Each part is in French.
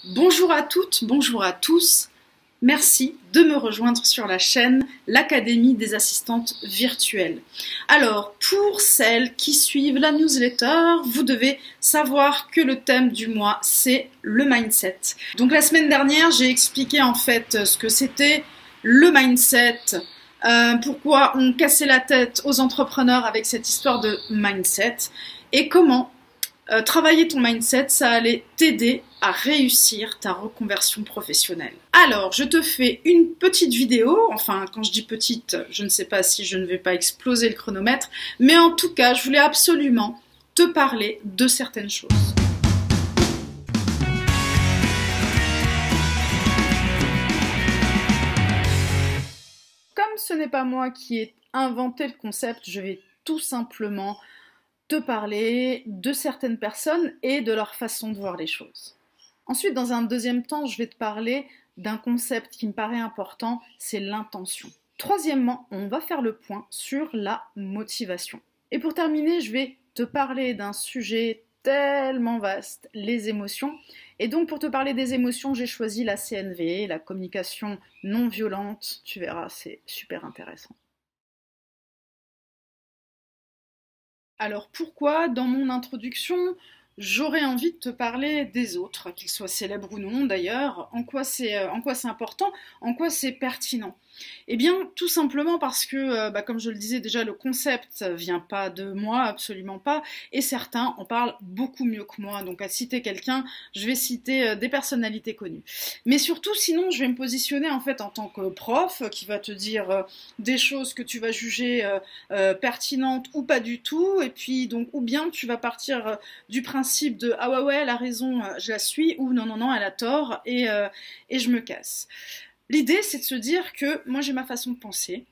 Bonjour à toutes, bonjour à tous. Merci de me rejoindre sur la chaîne l'Académie des assistantes virtuelles. Alors, pour celles qui suivent la newsletter, vous devez savoir que le thème du mois, c'est le mindset. Donc la semaine dernière, j'ai expliqué en fait ce que c'était le mindset, pourquoi on cassait la tête aux entrepreneurs avec cette histoire de mindset et comment travailler ton mindset, ça allait t'aider à réussir ta reconversion professionnelle. Alors, je te fais une petite vidéo, enfin, quand je dis petite, je ne sais pas si je ne vais pas exploser le chronomètre, mais en tout cas, je voulais absolument te parler de certaines choses. Comme ce n'est pas moi qui ai inventé le concept, je vais tout simplement te parler de certaines personnes et de leur façon de voir les choses. Ensuite, dans un deuxième temps, je vais te parler d'un concept qui me paraît important, c'est l'intention. Troisièmement, on va faire le point sur la motivation. Et pour terminer, je vais te parler d'un sujet tellement vaste, les émotions. Et donc pour te parler des émotions, j'ai choisi la CNV, la communication non violente. Tu verras, c'est super intéressant. Alors pourquoi, dans mon introduction, j'aurais envie de te parler des autres, qu'ils soient célèbres ou non d'ailleurs, en quoi c'est important, en quoi c'est pertinent? Eh bien, tout simplement parce que, comme je le disais déjà, le concept vient pas de moi, absolument pas, et certains en parlent beaucoup mieux que moi. Donc à citer quelqu'un, je vais citer des personnalités connues. Mais surtout, sinon, je vais me positionner en fait en tant que prof, qui va te dire des choses que tu vas juger pertinentes ou pas du tout, et puis donc, ou bien tu vas partir du principe de ah ouais, elle a raison, je la suis, ou non, non, non, elle a tort, et je me casse. L'idée, c'est de se dire que moi j'ai ma façon de penser,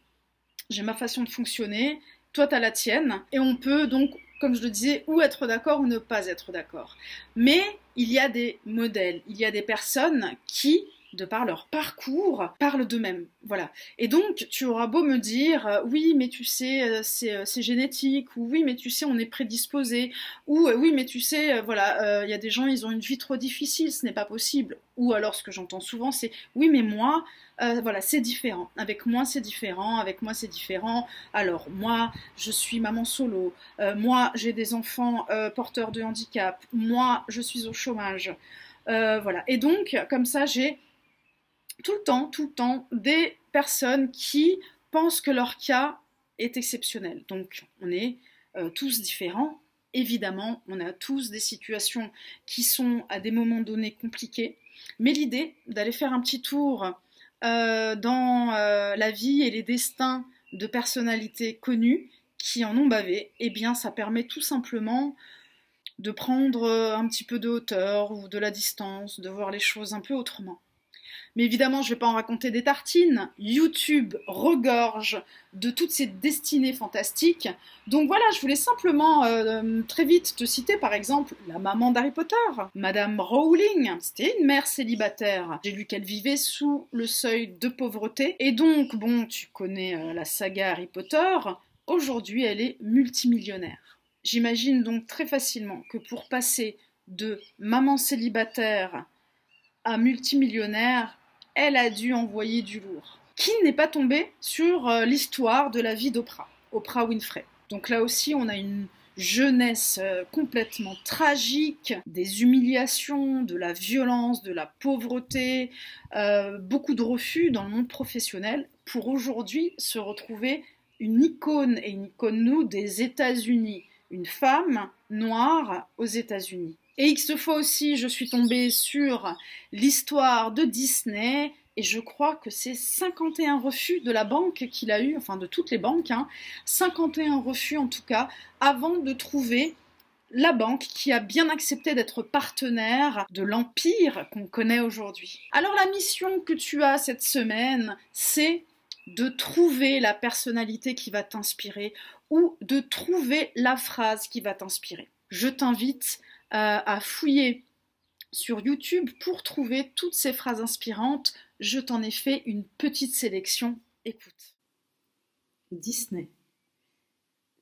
j'ai ma façon de fonctionner, toi t'as la tienne, et on peut donc, comme je le disais, ou être d'accord ou ne pas être d'accord. Mais il y a des modèles, il y a des personnes qui, de par leur parcours, parlent d'eux-mêmes. Voilà. Et donc, tu auras beau me dire, oui, mais tu sais, c'est génétique, ou oui, mais tu sais, on est prédisposé, ou oui, mais tu sais, voilà, il y a des gens, ils ont une vie trop difficile, ce n'est pas possible. Ou alors, ce que j'entends souvent, c'est, oui, mais moi, voilà, c'est différent. Avec moi, c'est différent. Avec moi, c'est différent. Alors, moi, je suis maman solo. Moi, j'ai des enfants porteurs de handicap. Moi, je suis au chômage. Voilà. Et donc, comme ça, j'ai tout le temps, des personnes qui pensent que leur cas est exceptionnel. Donc, on est tous différents. Évidemment, on a tous des situations qui sont à des moments donnés compliquées. Mais l'idée d'aller faire un petit tour dans la vie et les destins de personnalités connues qui en ont bavé, eh bien, ça permet tout simplement de prendre un petit peu de hauteur ou de la distance, de voir les choses un peu autrement. Mais évidemment, je ne vais pas en raconter des tartines. YouTube regorge de toutes ces destinées fantastiques. Donc voilà, je voulais simplement très vite te citer par exemple la maman d'Harry Potter, Madame Rowling. C'était une mère célibataire. J'ai lu qu'elle vivait sous le seuil de pauvreté. Et donc, bon, tu connais la saga Harry Potter. Aujourd'hui, elle est multimillionnaire. J'imagine donc très facilement que pour passer de maman célibataire à multimillionnaire, elle a dû envoyer du lourd. Qui n'est pas tombé sur l'histoire de la vie d'Oprah, Oprah Winfrey. Donc là aussi, on a une jeunesse complètement tragique, des humiliations, de la violence, de la pauvreté, beaucoup de refus dans le monde professionnel pour aujourd'hui se retrouver une icône, et une icône nous, des États-Unis, une femme noire aux États-Unis. Et X fois aussi, je suis tombée sur l'histoire de Disney, et je crois que c'est 51 refus de la banque qu'il a eu, enfin de toutes les banques, 51 refus en tout cas, avant de trouver la banque qui a bien accepté d'être partenaire de l'empire qu'on connaît aujourd'hui. Alors la mission que tu as cette semaine, c'est de trouver la personnalité qui va t'inspirer ou de trouver la phrase qui va t'inspirer. Je t'invite à fouiller sur YouTube pour trouver toutes ces phrases inspirantes. Je t'en ai fait une petite sélection. Écoute. Disney.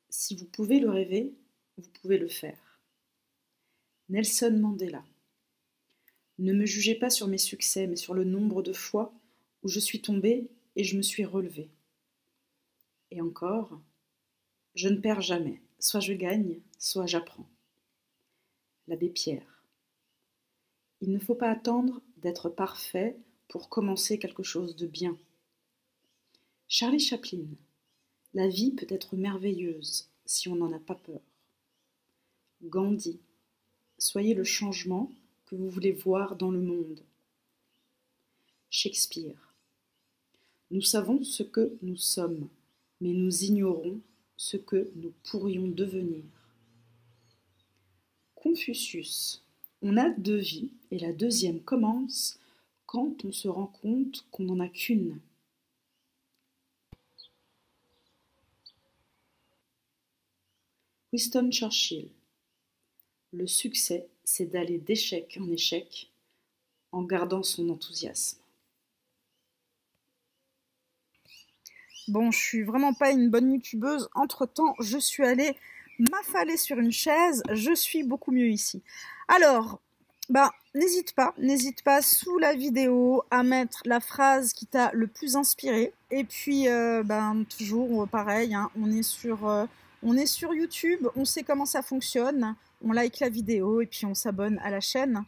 Si vous pouvez le rêver, vous pouvez le faire. Nelson Mandela. Ne me jugez pas sur mes succès, mais sur le nombre de fois où je suis tombée et je me suis relevée. Et encore, je ne perds jamais, soit je gagne, soit j'apprends. L'abbé Pierre. Il ne faut pas attendre d'être parfait pour commencer quelque chose de bien. Charlie Chaplin. La vie peut être merveilleuse si on n'en a pas peur. Gandhi. Soyez le changement que vous voulez voir dans le monde. Shakespeare. Nous savons ce que nous sommes, mais nous ignorons ce que nous pourrions devenir. Confucius. On a 2 vies et la deuxième commence quand on se rend compte qu'on n'en a qu'une. Winston Churchill. Le succès, c'est d'aller d'échec en échec en gardant son enthousiasme. Bon, je suis vraiment pas une bonne youtubeuse. Entre-temps, je suis allée m'affaler sur une chaise. Je suis beaucoup mieux ici. Alors, n'hésite pas sous la vidéo à mettre la phrase qui t'a le plus inspiré. Et puis, toujours pareil, hein, on est sur YouTube, on sait comment ça fonctionne. On like la vidéo et puis on s'abonne à la chaîne.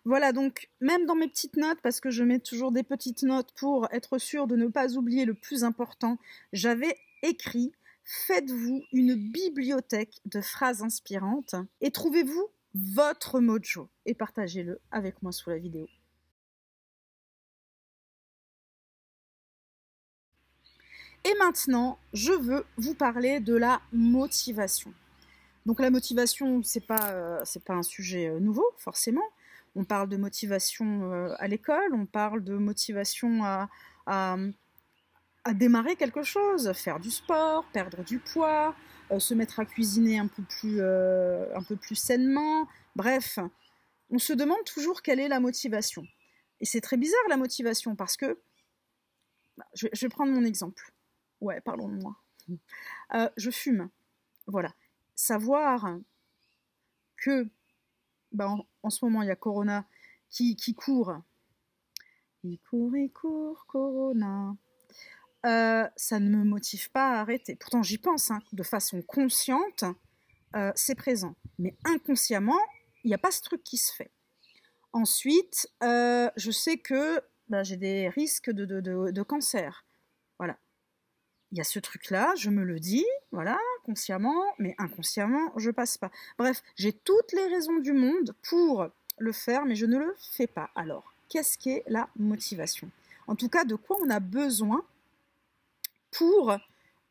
Voilà, donc même dans mes petites notes, parce que je mets toujours des petites notes pour être sûr de ne pas oublier le plus important, j'avais écrit « Faites-vous une bibliothèque de phrases inspirantes et trouvez-vous votre mojo et partagez-le avec moi sous la vidéo. » Et maintenant, je veux vous parler de la motivation. Donc la motivation, c'est pas un sujet nouveau, forcément. On parle de motivation à l'école, on parle de motivation à démarrer quelque chose, faire du sport, perdre du poids, se mettre à cuisiner un peu plus sainement. Bref, on se demande toujours quelle est la motivation. Et c'est très bizarre la motivation parce que, je vais prendre mon exemple. Ouais, parlons de moi. Je fume. Voilà. Savoir que en ce moment il y a Corona qui court. Il court, Corona. Ça ne me motive pas à arrêter. Pourtant j'y pense, hein, de façon consciente, c'est présent. Mais inconsciemment, il n'y a pas ce truc qui se fait. Ensuite, je sais que j'ai des risques de cancer. Voilà. Il y a ce truc-là, je me le dis, voilà, consciemment, mais inconsciemment, je passe pas. Bref, j'ai toutes les raisons du monde pour le faire, mais je ne le fais pas. Alors, qu'est-ce qu'est la motivation? En tout cas, de quoi on a besoin pour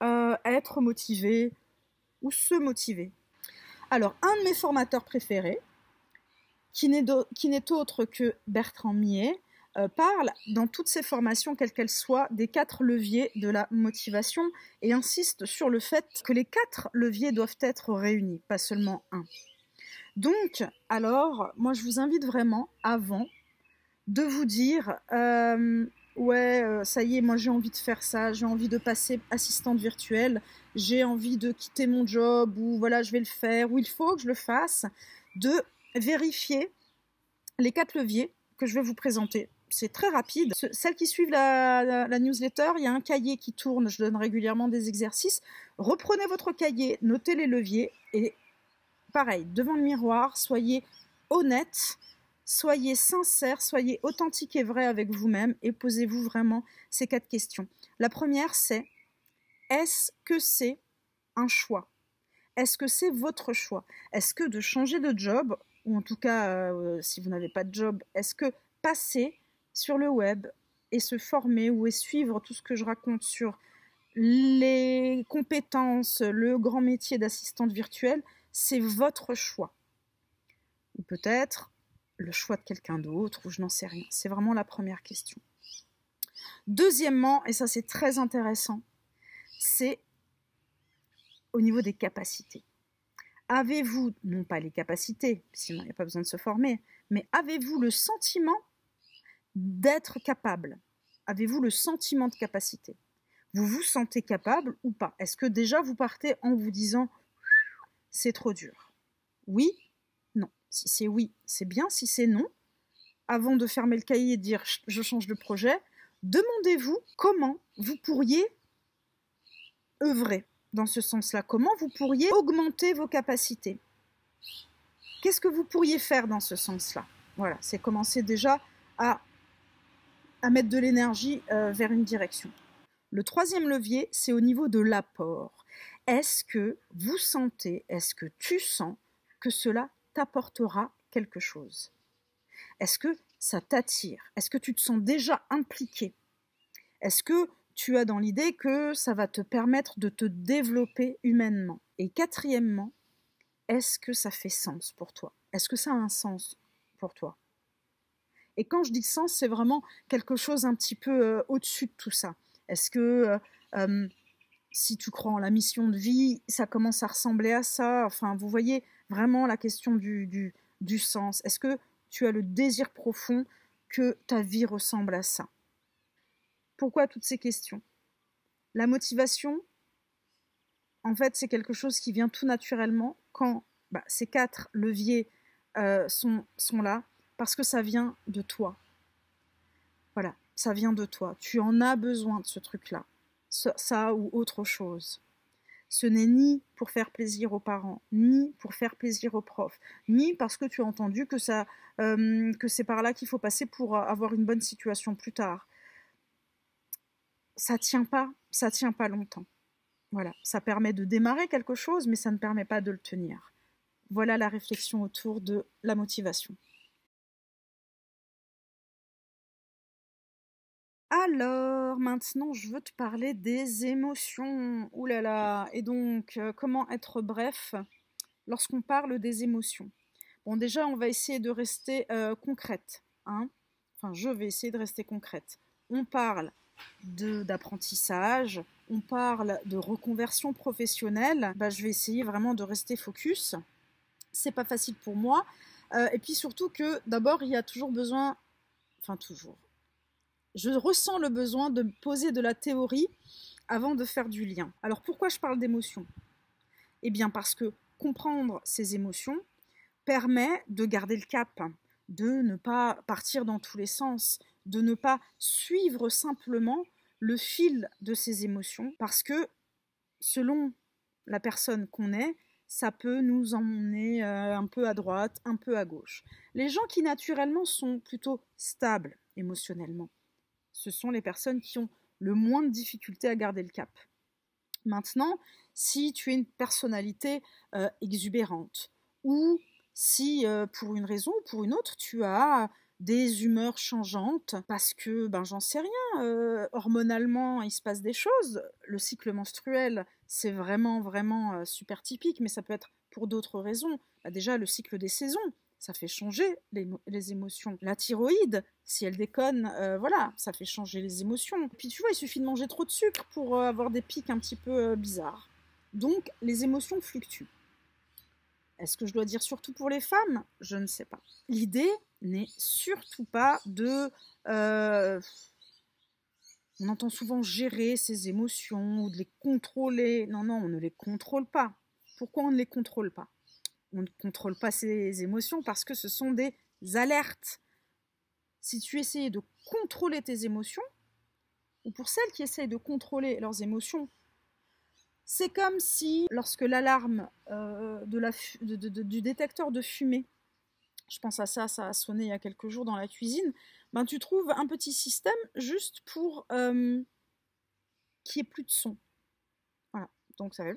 être motivé ou se motiver? Alors, un de mes formateurs préférés, qui n'est autre que Bertrand Millet, parle dans toutes ses formations, quelles qu'elles soient, des 4 leviers de la motivation et insiste sur le fait que les 4 leviers doivent être réunis, pas seulement un. Donc, alors, moi je vous invite vraiment, avant, de vous dire ça y est, moi j'ai envie de faire ça, j'ai envie de passer assistante virtuelle, j'ai envie de quitter mon job, ou voilà, je vais le faire, ou il faut que je le fasse, de vérifier les 4 leviers que je vais vous présenter. C'est très rapide. Celles qui suivent la newsletter, il y a un cahier qui tourne, je donne régulièrement des exercices. Reprenez votre cahier, notez les leviers et pareil, devant le miroir, soyez honnête, soyez sincère, soyez authentique et vrai avec vous-même et posez-vous vraiment ces 4 questions. La première, c'est: est-ce que c'est un choix? Est-ce que c'est votre choix? Est-ce que de changer de job, ou en tout cas, si vous n'avez pas de job, est-ce que passer sur le web et se former ou et suivre tout ce que je raconte sur les compétences, le grand métier d'assistante virtuelle, c'est votre choix? Ou peut-être le choix de quelqu'un d'autre, ou je n'en sais rien. C'est vraiment la première question. Deuxièmement, et ça c'est très intéressant, c'est au niveau des capacités. Avez-vous, non pas les capacités, sinon il n'y a pas besoin de se former, mais avez-vous le sentiment d'être capable? Avez-vous le sentiment de capacité? Vous vous sentez capable ou pas? Est-ce que déjà vous partez en vous disant « c'est trop dur » ? Oui? Non. Si c'est oui, c'est bien. Si c'est non, avant de fermer le cahier et de dire « je change de projet », demandez-vous comment vous pourriez œuvrer dans ce sens-là. Comment vous pourriez augmenter vos capacités. Qu'est-ce que vous pourriez faire dans ce sens-là? Voilà, c'est commencer déjà à mettre de l'énergie vers une direction. Le troisième levier, c'est au niveau de l'apport. Est-ce que vous sentez, est-ce que tu sens que cela t'apportera quelque chose? Est-ce que ça t'attire? Est-ce que tu te sens déjà impliqué? Est-ce que tu as dans l'idée que ça va te permettre de te développer humainement? Et quatrièmement, est-ce que ça fait sens pour toi? Est-ce que ça a un sens pour toi? Et quand je dis sens, c'est vraiment quelque chose un petit peu au-dessus de tout ça. Est-ce que si tu crois en la mission de vie, ça commence à ressembler à ça? Enfin, vous voyez vraiment la question du sens. Est-ce que tu as le désir profond que ta vie ressemble à ça? Pourquoi toutes ces questions? La motivation, en fait, c'est quelque chose qui vient tout naturellement quand ces 4 leviers sont là, parce que ça vient de toi. Voilà, ça vient de toi. Tu en as besoin de ce truc-là, ça ou autre chose. Ce n'est ni pour faire plaisir aux parents, ni pour faire plaisir aux profs, ni parce que tu as entendu que c'est par là qu'il faut passer pour avoir une bonne situation plus tard. Ça tient pas longtemps. Voilà, ça permet de démarrer quelque chose, mais ça ne permet pas de le tenir. Voilà la réflexion autour de la motivation. Alors, maintenant, je veux te parler des émotions. Ouh là là. Et donc, comment être bref lorsqu'on parle des émotions? Bon, déjà, on va essayer de rester concrète. Hein. Enfin, je vais essayer de rester concrète. On parle d'apprentissage, on parle de reconversion professionnelle. Je vais essayer vraiment de rester focus. C'est pas facile pour moi. Et puis surtout que, d'abord, il y a toujours besoin... Enfin, toujours. Je ressens le besoin de poser de la théorie avant de faire du lien. Alors pourquoi je parle d'émotions? Eh bien parce que comprendre ces émotions permet de garder le cap, de ne pas partir dans tous les sens, de ne pas suivre simplement le fil de ces émotions, parce que selon la personne qu'on est, ça peut nous emmener un peu à droite, un peu à gauche. Les gens qui naturellement sont plutôt stables émotionnellement, ce sont les personnes qui ont le moins de difficultés à garder le cap. Maintenant, si tu es une personnalité exubérante, ou si pour une raison ou pour une autre, tu as des humeurs changeantes, parce que, j'en sais rien, hormonalement, il se passe des choses. Le cycle menstruel, c'est vraiment super typique, mais ça peut être pour d'autres raisons. Déjà, le cycle des saisons, ça fait changer les émotions. La thyroïde, si elle déconne, voilà, ça fait changer les émotions. Et puis tu vois, il suffit de manger trop de sucre pour avoir des pics un petit peu bizarres. Donc, les émotions fluctuent. Est-ce que je dois dire surtout pour les femmes? Je ne sais pas. L'idée n'est surtout pas de... on entend souvent gérer ses émotions ou de les contrôler. Non, on ne les contrôle pas. Pourquoi on ne les contrôle pas? On ne contrôle pas ses émotions parce que ce sont des alertes. Si tu essayais de contrôler tes émotions, ou pour celles qui essayent de contrôler leurs émotions, c'est comme si, lorsque l'alarme du détecteur de fumée, je pense à ça, ça a sonné il y a quelques jours dans la cuisine, tu trouves un petit système juste pour qu'il n'y ait plus de son. Voilà, donc ça fait oui,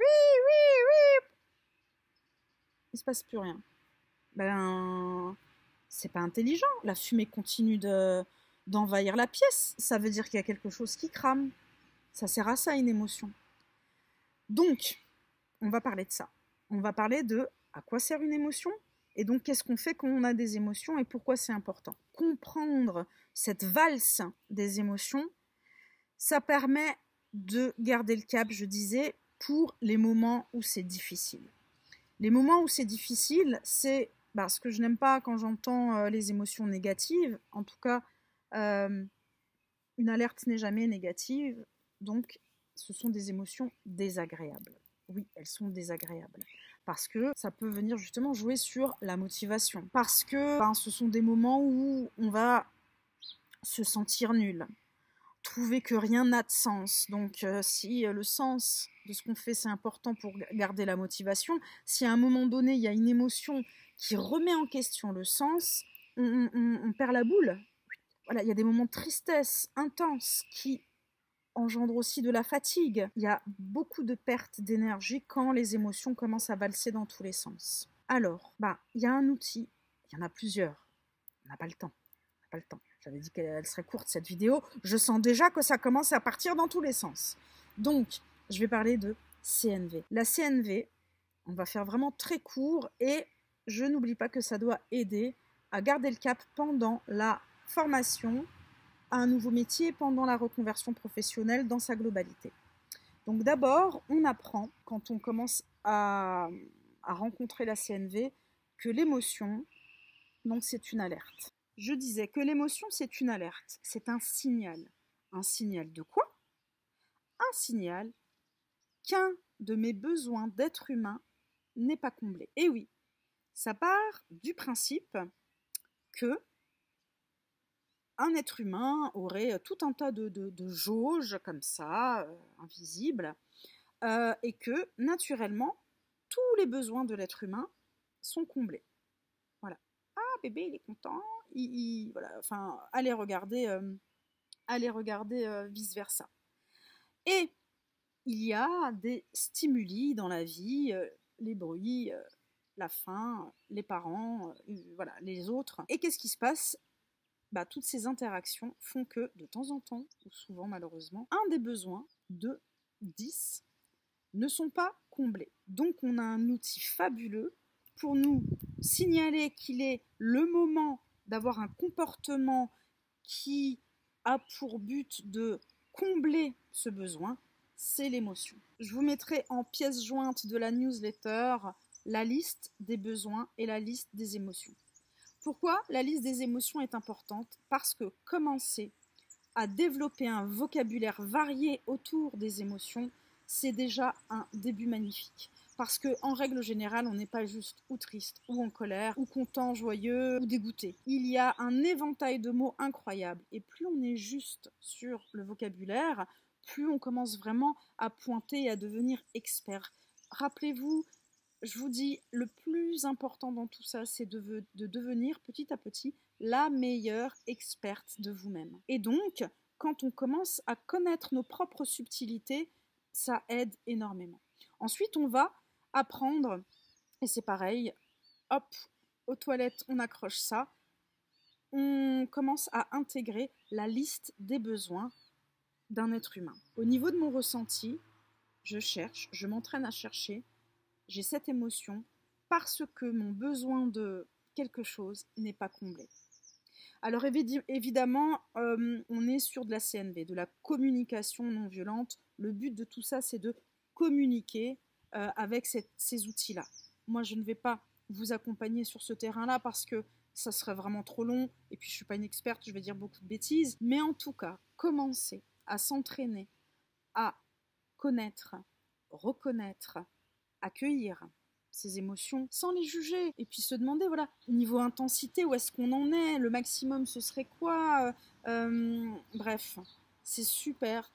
il ne se passe plus rien. C'est pas intelligent. La fumée continue d'envahir la pièce. Ça veut dire qu'il y a quelque chose qui crame. Ça sert à ça, une émotion. Donc, on va parler de ça. On va parler de à quoi sert une émotion et donc qu'est-ce qu'on fait quand on a des émotions et pourquoi c'est important. Comprendre cette valse des émotions, ça permet de garder le cap, je disais, pour les moments où c'est difficile. Les moments où c'est difficile, c'est ce que je n'aime pas quand j'entends les émotions négatives. En tout cas, une alerte n'est jamais négative, donc ce sont des émotions désagréables. Oui, elles sont désagréables. parce que ça peut venir justement jouer sur la motivation. Parce que ce sont des moments où on va se sentir nul, trouver que rien n'a de sens. Donc si le sens de ce qu'on fait c'est important pour garder la motivation, si à un moment donné il y a une émotion qui remet en question le sens, on perd la boule. Voilà, il y a des moments de tristesse intense qui engendre aussi de la fatigue. Il y a beaucoup de pertes d'énergie quand les émotions commencent à valser dans tous les sens. Alors, il y a un outil, il y en a plusieurs. On n'a pas le temps. J'avais dit qu'elle serait courte cette vidéo. Je sens déjà que ça commence à partir dans tous les sens. Donc, je vais parler de CNV. La CNV, on va faire vraiment très court et je n'oublie pas que ça doit aider à garder le cap pendant la formation à un nouveau métier, pendant la reconversion professionnelle dans sa globalité. Donc d'abord, on apprend, quand on commence à rencontrer la CNV, que l'émotion, donc c'est une alerte. Je disais que l'émotion, c'est une alerte, c'est un signal. Un signal de quoi? Un signal qu'un de mes besoins d'être humain n'est pas comblé. Et oui, ça part du principe que un être humain aurait tout un tas de jauges comme ça, invisibles, et que naturellement, tous les besoins de l'être humain sont comblés. Voilà. Ah, bébé, il est content. Voilà. Enfin, allez regarder vice-versa. Et il y a des stimuli dans la vie, les bruits, la faim, les parents, voilà, les autres. Et qu'est-ce qui se passe? Toutes ces interactions font que, de temps en temps, ou souvent malheureusement, un des besoins de 10 ne sont pas comblés. Donc on a un outil fabuleux pour nous signaler qu'il est le moment d'avoir un comportement qui a pour but de combler ce besoin, c'est l'émotion. Je vous mettrai en pièce jointe de la newsletter la liste des besoins et la liste des émotions. Pourquoi la liste des émotions est importante? Parce que commencer à développer un vocabulaire varié autour des émotions, c'est déjà un début magnifique. Parce qu'en règle générale, on n'est pas juste ou triste, ou en colère, ou content, joyeux, ou dégoûté. Il y a un éventail de mots incroyables. Et plus on est juste sur le vocabulaire, plus on commence vraiment à pointer et à devenir expert. Rappelez-vous, je vous dis, le plus important dans tout ça, c'est de devenir petit à petit la meilleure experte de vous-même. Et donc, quand on commence à connaître nos propres subtilités, ça aide énormément. Ensuite, on va apprendre, et c'est pareil, hop, aux toilettes, on accroche ça, on commence à intégrer la liste des besoins d'un être humain. Au niveau de mon ressenti, je cherche, je m'entraîne à chercher, j'ai cette émotion parce que mon besoin de quelque chose n'est pas comblé. Alors évidemment, on est sur de la CNV, de la communication non violente. Le but de tout ça, c'est de communiquer avec ces outils-là. Moi, je ne vais pas vous accompagner sur ce terrain-là parce que ça serait vraiment trop long. Et puis, je ne suis pas une experte, je vais dire beaucoup de bêtises. Mais en tout cas, commencer à s'entraîner, à connaître, reconnaître, accueillir ces émotions sans les juger et puis se demander voilà niveau intensité où est-ce qu'on en est, le maximum ce serait quoi, bref c'est super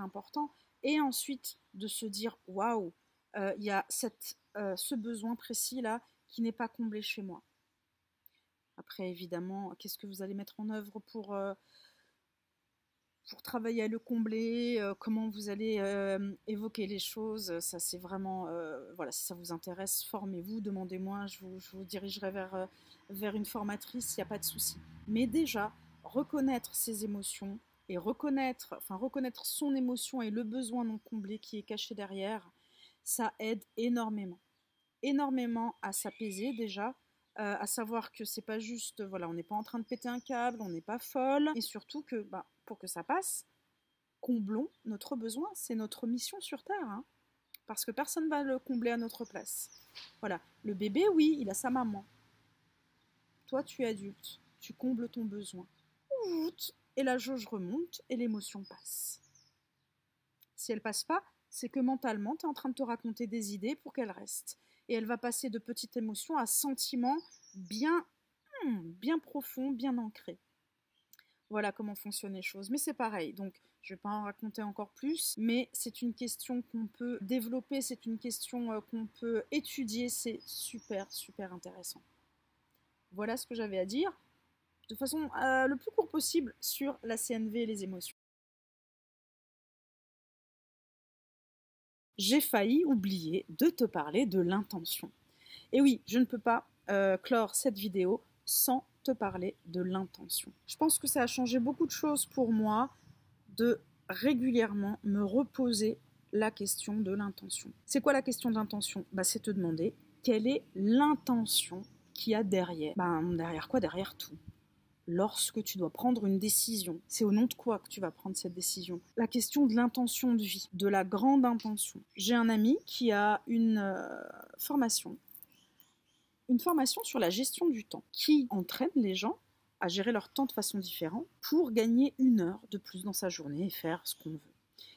important et ensuite de se dire waouh il y a ce besoin précis là qui n'est pas comblé chez moi. Après évidemment qu'est-ce que vous allez mettre en œuvre pour travailler à le combler, comment vous allez évoquer les choses, ça c'est vraiment, voilà, si ça vous intéresse, formez-vous, demandez-moi, je vous dirigerai vers une formatrice, il n'y a pas de souci. Mais déjà, reconnaître ses émotions et reconnaître son émotion et le besoin non comblé qui est caché derrière, ça aide énormément à s'apaiser déjà, à savoir que c'est pas juste, voilà, on n'est pas en train de péter un câble, on n'est pas folle, et surtout que, pour que ça passe, comblons notre besoin, c'est notre mission sur Terre, hein, parce que personne ne va le combler à notre place. Voilà, le bébé, oui, il a sa maman. Toi, tu es adulte, tu combles ton besoin. Et la jauge remonte et l'émotion passe. Si elle passe pas, c'est que mentalement, tu es en train de te raconter des idées pour qu'elle reste. et elle va passer de petites émotions à sentiments bien profonds, bien ancrés. Voilà comment fonctionnent les choses. Mais c'est pareil, donc je ne vais pas en raconter encore plus, mais c'est une question qu'on peut développer, c'est une question qu'on peut étudier, c'est super, super intéressant. Voilà ce que j'avais à dire, de façon le plus court possible sur la CNV et les émotions. J'ai failli oublier de te parler de l'intention. Et oui, je ne peux pas clore cette vidéo sans te parler de l'intention. Je pense que ça a changé beaucoup de choses pour moi de régulièrement me reposer la question de l'intention. C'est quoi la question d'intention ? C'est te demander quelle est l'intention qu'il y a derrière. Derrière quoi ? Derrière tout. Lorsque tu dois prendre une décision, c'est au nom de quoi que tu vas prendre cette décision ? La question de l'intention de vie, de la grande intention. J'ai un ami qui a une formation sur la gestion du temps, qui entraîne les gens à gérer leur temps de façon différente pour gagner 1 heure de plus dans sa journée et faire ce qu'on veut.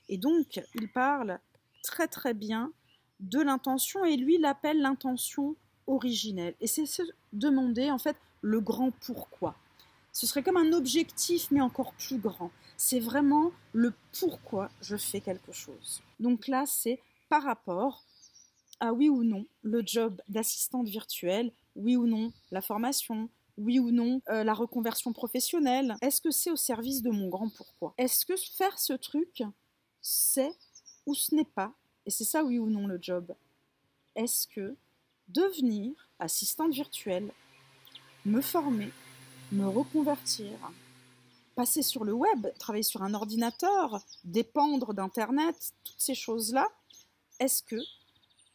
Et donc, il parle très très bien de l'intention et lui l'appelle l'intention originelle. Et c'est se demander en fait le grand pourquoi. Ce serait comme un objectif mais encore plus grand. C'est vraiment le pourquoi je fais quelque chose. Donc là, c'est par rapport à oui ou non le job d'assistante virtuelle, oui ou non la formation, oui ou non la reconversion professionnelle. Est-ce que c'est au service de mon grand pourquoi ? Est-ce que faire ce truc, c'est ou ce n'est pas ? Et c'est ça oui ou non le job. Est-ce que devenir assistante virtuelle, me former, me reconvertir, passer sur le web, travailler sur un ordinateur, dépendre d'Internet, toutes ces choses-là, est-ce que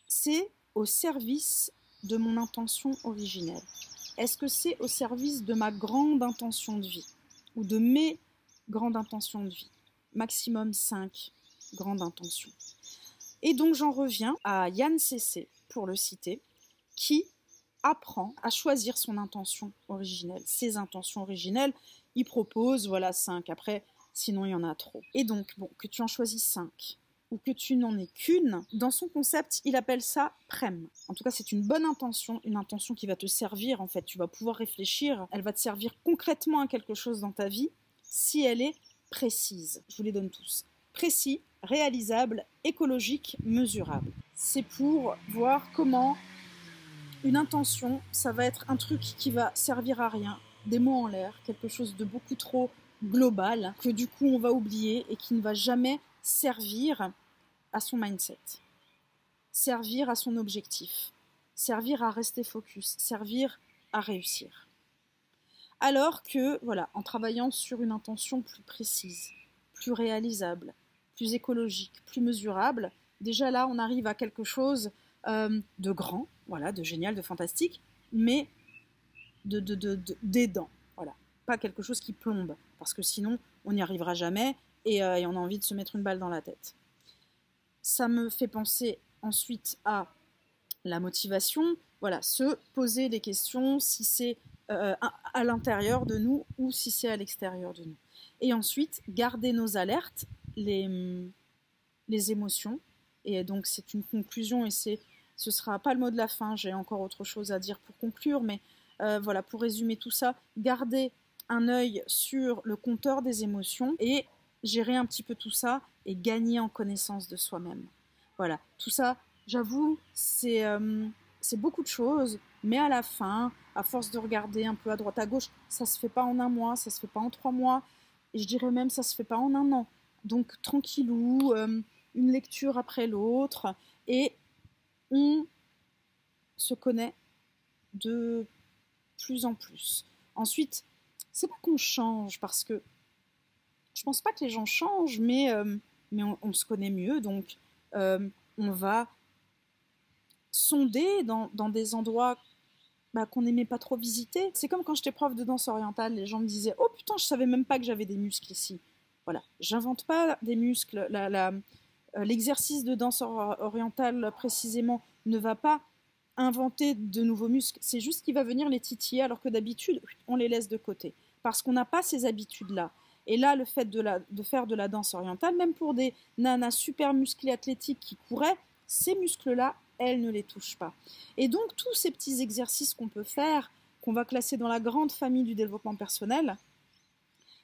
c'est au service de mon intention originelle ? Est-ce que c'est au service de ma grande intention de vie ou de mes grandes intentions de vie ? Maximum 5 grandes intentions. Et donc j'en reviens à Yann Cessé, pour le citer, qui apprend à choisir son intention originelle. Ses intentions originelles, il propose 5. Après, sinon il y en a trop. Et donc, que tu en choisis 5 ou que tu n'en aies qu'une, dans son concept, il appelle ça prem. En tout cas, c'est une bonne intention, une intention qui va te servir, en fait. Tu vas pouvoir réfléchir, elle va te servir concrètement à quelque chose dans ta vie si elle est précise. Je vous les donne tous. Précis, réalisable, écologique, mesurable. C'est pour voir comment une intention, ça va être un truc qui va servir à rien, des mots en l'air, quelque chose de beaucoup trop global, que du coup on va oublier et qui ne va jamais servir à son mindset, servir à son objectif, servir à rester focus, servir à réussir. Alors que, en travaillant sur une intention plus précise, plus réalisable, plus écologique, plus mesurable, déjà là on arrive à quelque chose de grand, de génial, de fantastique, mais d'aidant, pas quelque chose qui plombe, parce que sinon on n'y arrivera jamais et on a envie de se mettre une balle dans la tête. Ça me fait penser ensuite à la motivation, se poser des questions si c'est à l'intérieur de nous ou si c'est à l'extérieur de nous. Et ensuite, garder nos alertes, les émotions, et donc c'est une conclusion et ce sera pas le mot de la fin, j'ai encore autre chose à dire pour conclure, mais pour résumer tout ça, garder un œil sur le compteur des émotions et gérer un petit peu tout ça et gagner en connaissance de soi-même. Tout ça, j'avoue, c'est beaucoup de choses, mais à la fin, à force de regarder un peu à droite à gauche, ça se fait pas en 1 mois, ça se fait pas en 3 mois, et je dirais même ça se fait pas en 1 an. Donc tranquillou, une lecture après l'autre, et on se connaît de plus en plus. Ensuite, c'est pas qu'on change, parce que je pense pas que les gens changent, mais on se connaît mieux, donc on va sonder dans des endroits qu'on n'aimait pas trop visiter. C'est comme quand j'étais prof de danse orientale, les gens me disaient « Oh putain, je savais même pas que j'avais des muscles ici ». J'invente pas des muscles. L'exercice de danse orientale, précisément, ne va pas inventer de nouveaux muscles. C'est juste qu'il va venir les titiller, alors que d'habitude, on les laisse de côté. Parce qu'on n'a pas ces habitudes-là. Et là, le fait de faire de la danse orientale, même pour des nanas super musclées athlétiques qui couraient, ces muscles-là elle ne les touche pas. Et donc tous ces petits exercices qu'on peut faire, qu'on va classer dans la grande famille du développement personnel,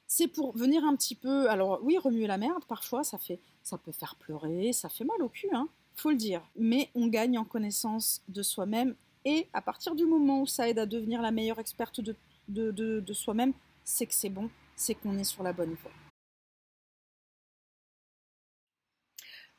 c'est pour venir un petit peu, alors oui, remuer la merde, parfois ça peut faire pleurer, ça fait mal au cul, hein, faut le dire. Mais on gagne en connaissance de soi-même et à partir du moment où ça aide à devenir la meilleure experte de soi-même, c'est que c'est bon, c'est qu'on est sur la bonne voie.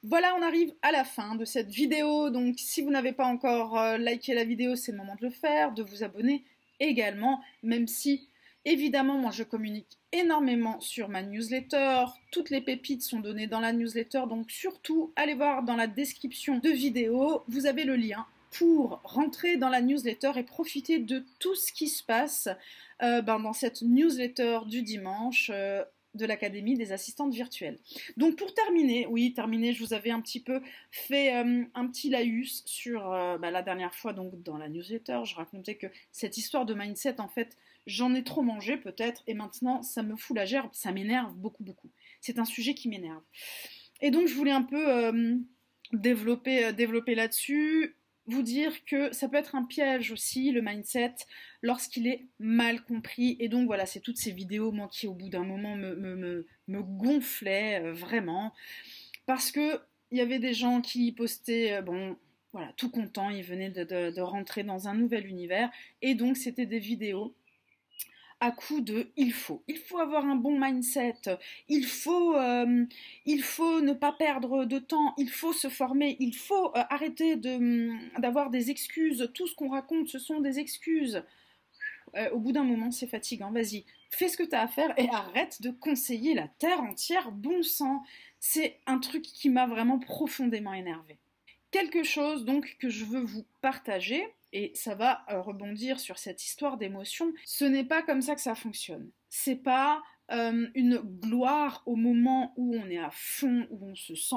Voilà, on arrive à la fin de cette vidéo, donc si vous n'avez pas encore liké la vidéo, c'est le moment de le faire, de vous abonner également, même si, évidemment, moi je communique énormément sur ma newsletter, toutes les pépites sont données dans la newsletter, donc surtout, allez voir dans la description de vidéo, vous avez le lien pour rentrer dans la newsletter et profiter de tout ce qui se passe dans cette newsletter du dimanche, de l'Académie des assistantes virtuelles. Donc pour terminer, je vous avais un petit peu fait un petit laïus sur la dernière fois donc dans la newsletter, je racontais que cette histoire de mindset, en fait, j'en ai trop mangé peut-être, et maintenant ça me fout la gerbe, ça m'énerve beaucoup. C'est un sujet qui m'énerve. Et donc je voulais un peu développer là-dessus, vous dire que ça peut être un piège aussi, le mindset, lorsqu'il est mal compris. Et donc voilà, c'est toutes ces vidéos, moi, qui au bout d'un moment me gonflaient vraiment. Parce que il y avait des gens qui postaient, voilà, tout contents, ils venaient de rentrer dans un nouvel univers. Et donc c'était des vidéos à coup de il faut avoir un bon mindset, il faut ne pas perdre de temps, il faut se former, il faut arrêter d'avoir des excuses, tout ce qu'on raconte ce sont des excuses. Au bout d'un moment c'est fatigant, vas-y, fais ce que tu as à faire et arrête de conseiller la terre entière, bon sang. C'est un truc qui m'a vraiment profondément énervée. Quelque chose donc que je veux vous partager, et ça va rebondir sur cette histoire d'émotion. Ce n'est pas comme ça que ça fonctionne. C'est pas une gloire au moment où on est à fond, où on se sent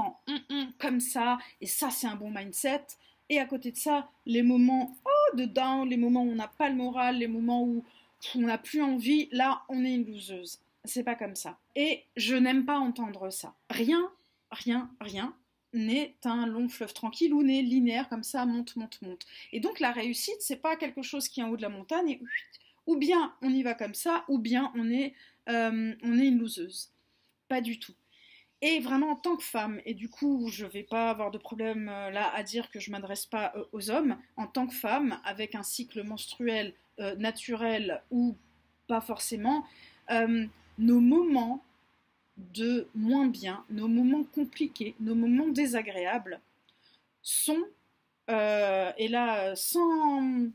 comme ça, et ça c'est un bon mindset. Et à côté de ça, les moments de down, les moments où on n'a pas le moral, les moments où on n'a plus envie, là on est une loseuse. C'est pas comme ça. Et je n'aime pas entendre ça. Rien n'est un long fleuve tranquille ou n'est linéaire comme ça, monte. Et donc la réussite, c'est pas quelque chose qui est en haut de la montagne et ou bien on y va comme ça, ou bien on est une loseuse. Pas du tout. Et vraiment en tant que femme, et du coup je vais pas avoir de problème là à dire que je m'adresse pas aux hommes, en tant que femme, avec un cycle menstruel naturel ou pas forcément, nos moments de moins bien, nos moments compliqués, nos moments désagréables sont, et là, sans...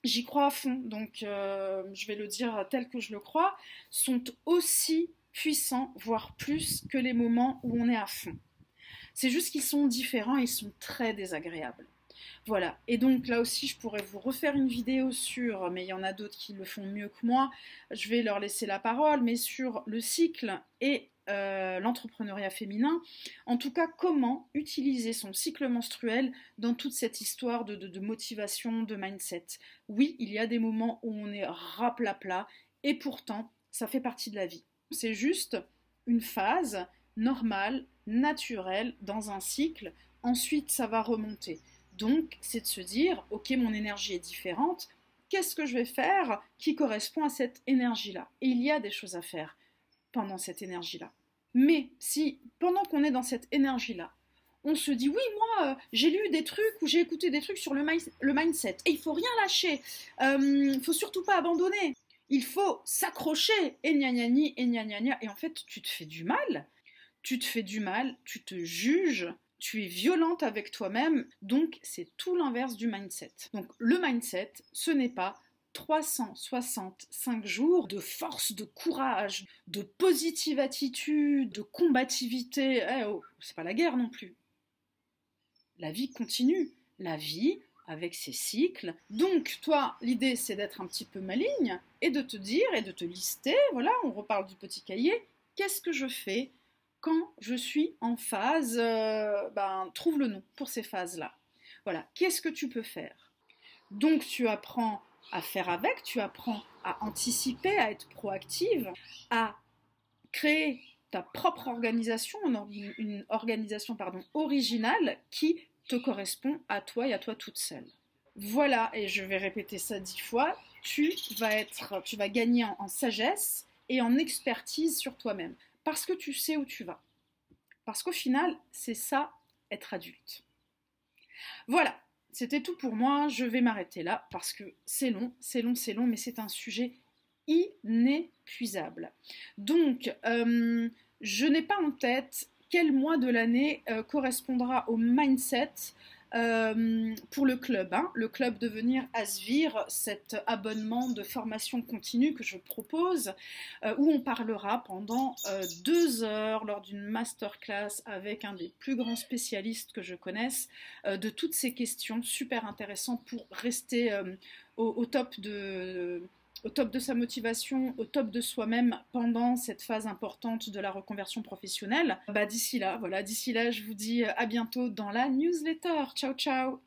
J'y crois à fond, donc je vais le dire tel que je le crois, sont aussi puissants, voire plus que les moments où on est à fond. C'est juste qu'ils sont différents et ils sont très désagréables. Voilà, et donc là aussi je pourrais vous refaire une vidéo sur, mais il y en a d'autres qui le font mieux que moi, je vais leur laisser la parole, mais sur le cycle et l'entrepreneuriat féminin, en tout cas comment utiliser son cycle menstruel dans toute cette histoire de motivation, de mindset. Oui, il y a des moments où on est raplapla, et pourtant ça fait partie de la vie. C'est juste une phase normale, naturelle, dans un cycle, ensuite ça va remonter. Donc, c'est de se dire, ok, mon énergie est différente, qu'est-ce que je vais faire qui correspond à cette énergie-là? Et il y a des choses à faire pendant cette énergie-là. Mais si, pendant qu'on est dans cette énergie-là, on se dit, oui, moi, j'ai lu des trucs ou j'ai écouté des trucs sur le mindset, et il faut rien lâcher, il faut surtout pas abandonner, il faut s'accrocher, et gna gna gna, et gna gna gna, et en fait, tu te fais du mal, tu te juges, tu es violente avec toi-même, donc c'est tout l'inverse du mindset. Donc le mindset, ce n'est pas 365 jours de force, de courage, de positive attitude, de combativité. C'est pas la guerre non plus. La vie continue. La vie avec ses cycles. Donc toi, l'idée c'est d'être un petit peu maligne et de te dire et de te lister, voilà, on reparle du petit cahier, qu'est-ce que je fais quand je suis en phase, trouve le nom pour ces phases-là. Voilà, qu'est-ce que tu peux faire? Donc tu apprends à faire avec, tu apprends à anticiper, à être proactive, à créer ta propre organisation, une organisation originale qui te correspond à toi et à toi toute seule. Voilà, et je vais répéter ça 10 fois, tu vas gagner en sagesse et en expertise sur toi-même, parce que tu sais où tu vas. Parce qu'au final, c'est ça, être adulte. Voilà, c'était tout pour moi, je vais m'arrêter là, parce que c'est long, mais c'est un sujet inépuisable. Donc, je n'ai pas en tête quel mois de l'année correspondra au mindset pour le club, hein, le club Devenir Asvir, cet abonnement de formation continue que je propose, où on parlera pendant 2 heures lors d'une masterclass avec un des plus grands spécialistes que je connaisse, de toutes ces questions super intéressantes pour rester au top de sa motivation, au top de soi-même pendant cette phase importante de la reconversion professionnelle. D'ici là, je vous dis à bientôt dans la newsletter. Ciao, ciao!